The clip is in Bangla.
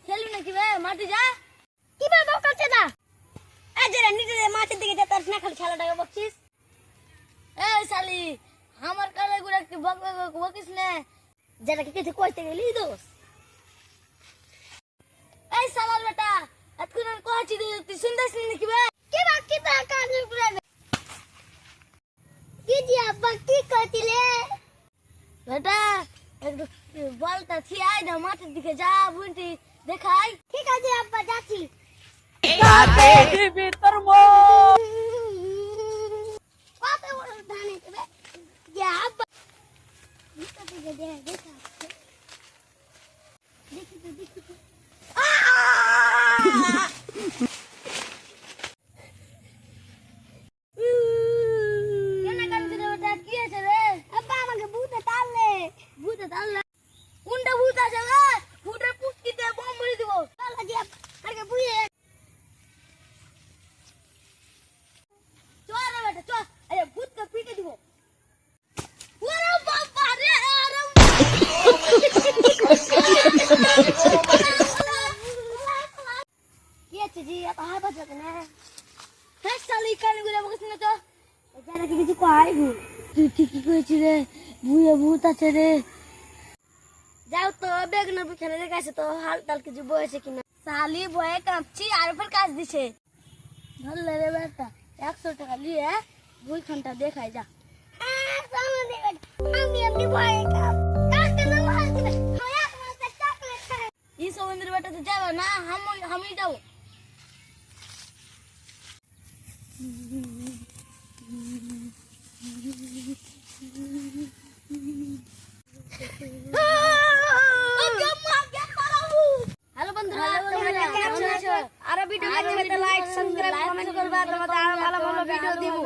খেলবি নাকি বে মাটি যা কি বে বলছে না এই যে নিচে মাঠের দিকে যা তার না খালি খেলাটাকে বকছিস এই শালি আমার কালে গুড়া কি বকিস না যেটা কি কিছু কইতে গেলি দোস এই শালার বেটা এখন আর কইছি তুই শুনছিস নাকি বে কি বাকি তা কানে গুড়া কি জি আব্বা কি কইতিলে বেটা একটু বলটা থিয়াই না মাঠের দিকে যা বুঝি দেখাই ঠিক আছে আব্বা যাচ্ছি কাতে দিবি তোর মো কত বড় ধানে বে যা আব্বা নিচে দিকে দেখা দেখি তো কেন কাঁদছিস রে বেটা কি আছে রে আব্বা আমাকে ভূতে তাড়লে কোনটা ভূত আছে রে ভূতের পুটকিতে বম মেরে দিব চল আগে আগে বুঝে চল রে বেটা চল আরে ভূতকে পিটে দিব ওরে বাবা রে আরে কি আছে জি এত হাত আছে কেন হে শালি কানে গুলো বকিস না তো এখানে কি কিছু কই গো তুই ঠিকই কইছিস রে ভুয়ে ভূত আছে রে যাও তো বেগনার বুখানে দেখাইছে তো হালতাল কিছু বয়েছে কিনা শালি বয়ে কাঁপছি আর উপর কাজ দিছে ধরলে রে বেটা 100 টাকা নিয়ে দুই ঘন্টা দেখাই যা আমি এমনি বয়ে কাঁপ কাকে না মার দিবে এক মাস চকলেট খাই এই সমুদ্র বেটা তো যাবে না আমি যাবো হ্যালো বন্ধুরা তোমরা কেমন আছো আর ভিডিও দেখতে লাইক সাবস্ক্রাইব কমেন্ট করবা তোমাদের আরো ভালো ভালো ভিডিও দিব